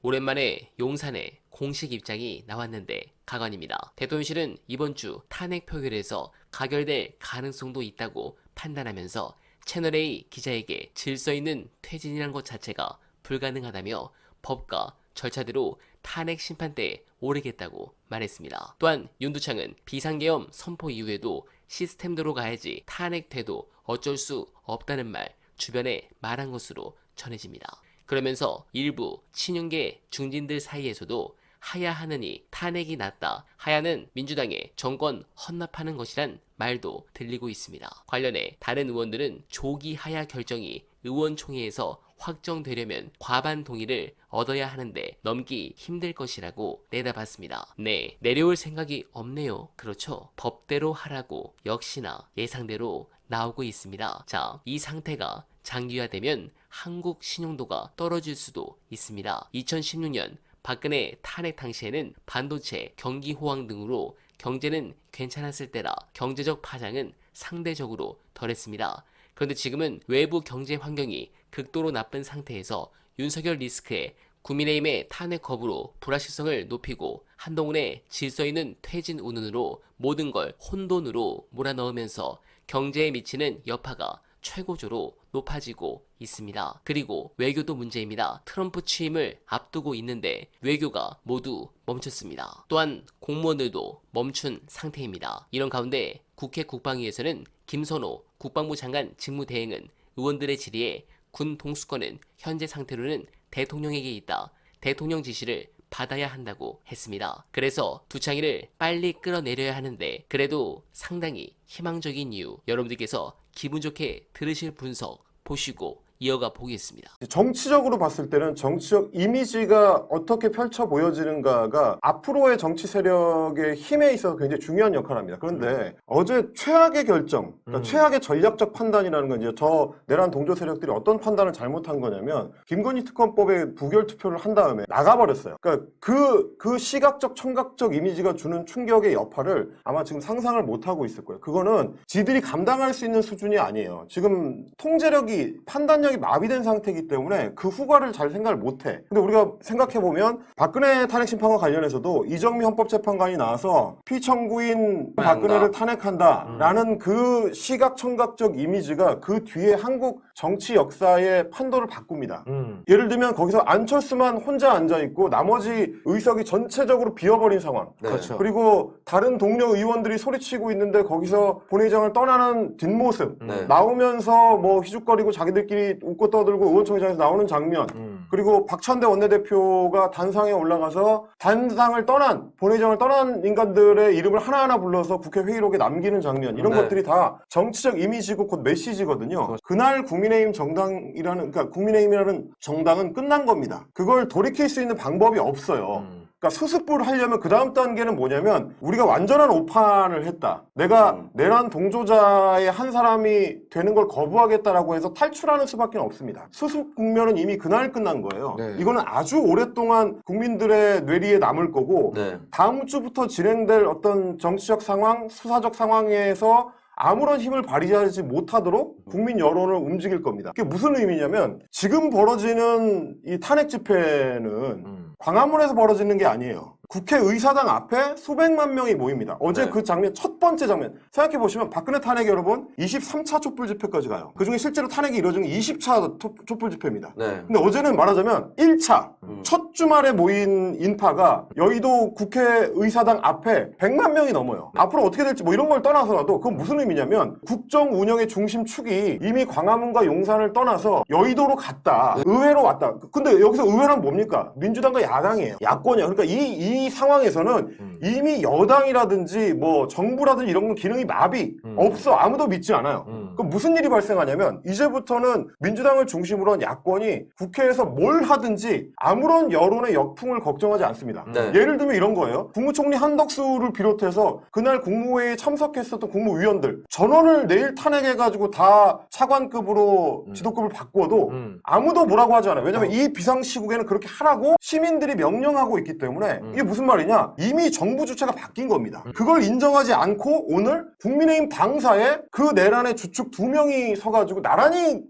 오랜만에 용산에 공식 입장이 나왔는데 가관입니다. 대통령실은 이번 주 탄핵 표결에서 가결될 가능성도 있다고 판단하면서 채널A 기자에게 질서 있는 퇴진이란 것 자체가 불가능하다며 법과 절차대로 탄핵 심판대에 오르겠다고 말했습니다. 또한 윤두창은 비상계엄 선포 이후에도 시스템대로 가야지 탄핵돼도 어쩔 수 없다는 말 주변에 말한 것으로 전해집니다. 그러면서 일부 친윤계 중진들 사이에서도 하야 하느니 탄핵이 낫다. 하야는 민주당의 정권 헌납하는 것이란 말도 들리고 있습니다. 관련해 다른 의원들은 조기 하야 결정이 의원총회에서 확정되려면 과반 동의를 얻어야 하는데 넘기 힘들 것이라고 내다봤습니다. 네, 내려올 생각이 없네요. 그렇죠. 법대로 하라고 역시나 예상대로 나오고 있습니다. 자, 이 상태가 장기화되면 한국 신용도가 떨어질 수도 있습니다. 2016년 박근혜 탄핵 당시에는 반도체, 경기 호황 등으로 경제는 괜찮았을 때라 경제적 파장은 상대적으로 덜했습니다. 그런데 지금은 외부 경제 환경이 극도로 나쁜 상태에서 윤석열 리스크에 국민의힘의 탄핵 거부로 불확실성을 높이고 한동훈의 질서 있는 퇴진 운운으로 모든 걸 혼돈으로 몰아넣으면서 경제에 미치는 여파가 최고조로 높아지고 있습니다. 그리고 외교도 문제입니다. 트럼프 취임을 앞두고 있는데 외교가 모두 멈췄습니다. 또한 공무원들도 멈춘 상태입니다. 이런 가운데 국회 국방위에서는 김선호 국방부 장관 직무대행은 의원들의 질의에 군 동수권은 현재 상태로는 대통령에게 있다. 대통령 지시를 받아야 한다고 했습니다. 그래서 두창이를 빨리 끌어내려야 하는데 그래도 상당히 희망적인 이유 여러분들께서 기분 좋게 들으실 분석 보시고 이어가 보겠습니다. 정치적으로 봤을 때는 정치적 이미지가 어떻게 펼쳐 보여지는가가 앞으로의 정치 세력의 힘에 있어서 굉장히 중요한 역할을 합니다. 그런데 어제 최악의 결정, 그러니까 최악의 전략적 판단이라는 건 이제 저 내란 동조 세력들이 어떤 판단을 잘못한 거냐면 김건희 특검법에 부결 투표를 한 다음에 나가버렸어요. 그러니까 그 시각적 청각적 이미지가 주는 충격의 여파를 아마 지금 상상을 못하고 있을 거예요. 그거는 지들이 감당할 수 있는 수준이 아니에요. 지금 통제력이 판단력이 마비된 상태이기 때문에 그 후과를 잘 생각을 못해. 근데 우리가 생각해보면 박근혜 탄핵 심판과 관련해서도 이정미 헌법재판관이 나와서 피청구인 박근혜를 탄핵한다라는 그 시각 청각적 이미지가 그 뒤에 한국 정치 역사의 판도를 바꿉니다. 예를 들면 거기서 안철수만 혼자 앉아있고 나머지 의석이 전체적으로 비어버린 상황. 네. 그렇죠. 그리고 다른 동료 의원들이 소리치고 있는데 거기서 본회의장을 떠나는 뒷모습. 네. 나오면서 뭐 휘죽거리고 자기들끼리 웃고 떠들고 의원총회장에서 나오는 장면. 그리고 박찬대 원내대표가 단상에 올라가서 단상을 떠난 본회의장을 떠난 인간들의 이름을 하나하나 불러서 국회 회의록에 남기는 장면. 이런 네. 것들이 다 정치적 이미지고 곧 메시지거든요. 그날 국민의힘 정당이라는 그러니까 국민의힘이라는 정당은 끝난 겁니다. 그걸 돌이킬 수 있는 방법이 없어요. 그러니까 수습을 하려면 그 다음 단계는 뭐냐면 우리가 완전한 오판을 했다. 내가 내란 동조자의 한 사람이 되는 걸 거부하겠다라고 해서 탈출하는 수밖에 없습니다. 수습 국면은 이미 그날 끝난 거예요. 네. 이거는 아주 오랫동안 국민들의 뇌리에 남을 거고 네. 다음 주부터 진행될 어떤 정치적 상황, 수사적 상황에서 아무런 힘을 발휘하지 못하도록 국민 여론을 움직일 겁니다. 그게 무슨 의미냐면 지금 벌어지는 이 탄핵 집회는 광화문에서 벌어지는 게 아니에요. 국회의사당 앞에 수백만 명이 모입니다. 어제 네. 그 장면, 첫 번째 장면 생각해보시면 박근혜 탄핵 여러분 23차 촛불 집회까지 가요. 그중에 실제로 탄핵이 이루어진 게 20차 촛불 집회입니다. 네. 근데 어제는 말하자면 1차 첫 주말에 모인 인파가 여의도 국회의사당 앞에 100만 명이 넘어요. 앞으로 어떻게 될지 뭐 이런 걸 떠나서라도 그건 무슨 의미냐면 국정 운영의 중심축이 이미 광화문과 용산을 떠나서 여의도로 갔다. 의회로 왔다. 근데 여기서 의회란 뭡니까? 민주당과 야당이에요. 야권이야. 그러니까 이 상황에서는 이미 여당이라든지 뭐 정부라든지 이런 건 기능이 마비 없어. 아무도 믿지 않아요. 그럼 무슨 일이 발생하냐면 이제부터는 민주당을 중심으로 한 야권이 국회에서 뭘 하든지 아무런 여론의 역풍을 걱정하지 않습니다. 네. 예를 들면 이런 거예요. 국무총리 한덕수를 비롯해서 그날 국무회의에 참석했었던 국무위원들 전원을 내일 탄핵해가지고 다 차관급으로 지도급을 바꿔도 아무도 뭐라고 하지 않아요. 왜냐면 이 비상시국에는 그렇게 하라고 시민들이 명령하고 있기 때문에 이게 무슨 말이냐? 이미 정부 주체가 바뀐 겁니다. 그걸 인정하지 않고 오늘 국민의힘 당사에 그 내란의 주축 2명이 서가지고 나란히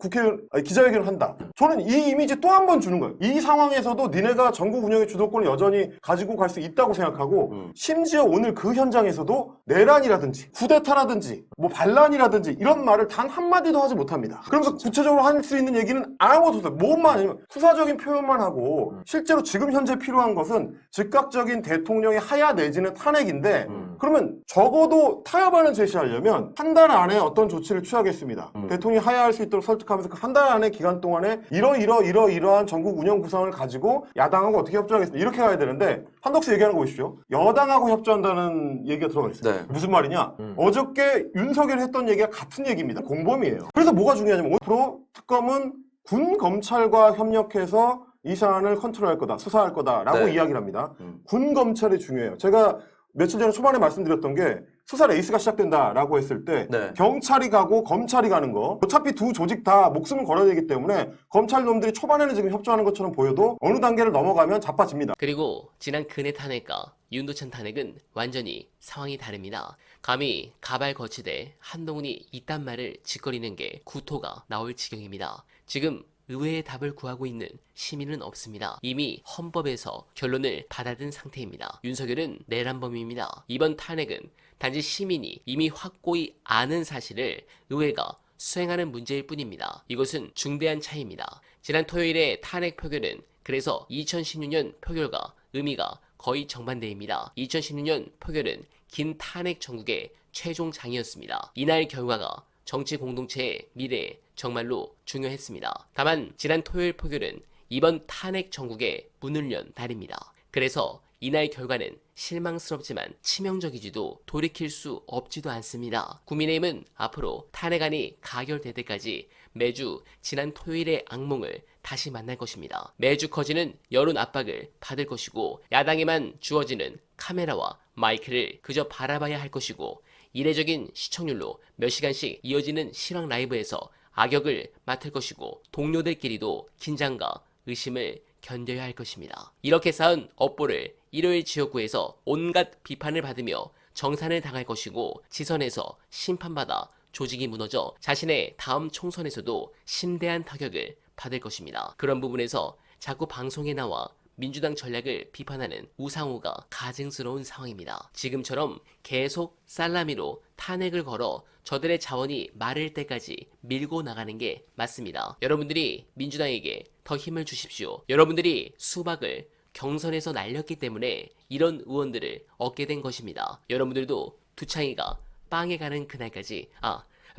기자회견을 한다. 저는 이 이미지 또 한 번 주는 거예요. 이 상황에서도 니네가 전국 운영의 주도권을 여전히 가지고 갈 수 있다고 생각하고 심지어 오늘 그 현장에서도 내란이라든지 쿠데타라든지 뭐 반란이라든지 이런 말을 단 한마디도 하지 못합니다. 그러면서 구체적으로 할 수 있는 얘기는 아무것도 없어요. 뭐만 아니면 수사적인 표현만 하고 실제로 지금 현재 필요한 것은 즉각적인 대통령의 하야 내지는 탄핵인데 그러면 적어도 타협안을 제시하려면 한 달 안에 어떤 조치를 취하겠습니다. 대통령이 하야할 수 있도록 설득하면서 그 한 달 안에 기간 동안에 이러이러한 전국 운영 구성을 가지고 야당하고 어떻게 협조하겠습니다. 이렇게 가야 되는데 한덕수 얘기하는 거 보십시오. 여당하고 협조한다는 얘기가 들어가 있어요. 네. 무슨 말이냐? 어저께 윤석열이 했던 얘기가 같은 얘기입니다. 공범이에요. 그래서 뭐가 중요하냐면 앞으로 특검은 군 검찰과 협력해서 이 사안을 컨트롤할 거다, 수사할 거다라고 네. 이야기를 합니다. 군 검찰이 중요해요. 제가 며칠 전에 초반에 말씀드렸던 게 수사 레이스가 시작된다라고 했을 때 네. 경찰이 가고 검찰이 가는 거 어차피 두 조직 다 목숨을 걸어야 되기 때문에 검찰 놈들이 초반에는 지금 협조하는 것처럼 보여도 어느 단계를 넘어가면 자빠집니다. 그리고 지난 근해 탄핵과 윤도찬 탄핵은 완전히 상황이 다릅니다. 감히 가발 거치대 한동훈이 이딴 말을 짓거리는 게 구토가 나올 지경입니다. 지금 의외의 답을 구하고 있는 시민은 없습니다. 이미 헌법에서 결론을 받아든 상태입니다. 윤석열은 내란범입니다. 이번 탄핵은 단지 시민이 이미 확고히 아는 사실을 의회가 수행하는 문제일 뿐입니다. 이것은 중대한 차이입니다. 지난 토요일의 탄핵 표결은 그래서 2016년 표결과 의미가 거의 정반대입니다. 2016년 표결은 긴 탄핵 정국의 최종장이었습니다. 이날 결과가 정치 공동체의 미래에 정말로 중요했습니다. 다만 지난 토요일 표결은 이번 탄핵 정국의 문을 연 날입니다. 그래서 이날 결과는 실망스럽지만 치명적이지도 돌이킬 수 없지도 않습니다. 국민의힘은 앞으로 탄핵안이 가결될 때까지 매주 지난 토요일의 악몽을 다시 만날 것입니다. 매주 커지는 여론 압박을 받을 것이고 야당에만 주어지는 카메라와 마이크를 그저 바라봐야 할 것이고 이례적인 시청률로 몇 시간씩 이어지는 실황 라이브에서 악역을 맡을 것이고 동료들끼리도 긴장과 의심을 견뎌야 할 것입니다. 이렇게 쌓은 업보를 일요일 지역구에서 온갖 비판을 받으며 정산을 당할 것이고 지선에서 심판받아 조직이 무너져 자신의 다음 총선에서도 심대한 타격을 받을 것입니다. 그런 부분에서 자꾸 방송에 나와 민주당 전략을 비판하는 우상호가 가증스러운 상황입니다. 지금처럼 계속 살라미로 탄핵을 걸어 저들의 자원이 마를 때까지 밀고 나가는 게 맞습니다. 여러분들이 민주당에게 더 힘을 주십시오. 여러분들이 수박을 경선에서 날렸기 때문에 이런 의원들을 얻게 된 것입니다. 여러분들도 두창이가 빵에 가는 그날까지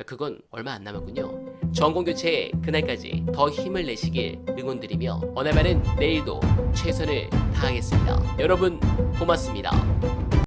그건 얼마 안 남았군요. 정권교체의 그날까지 더 힘을 내시길 응원드리며 어날만은 내일도 최선을 다하겠습니다. 여러분 고맙습니다.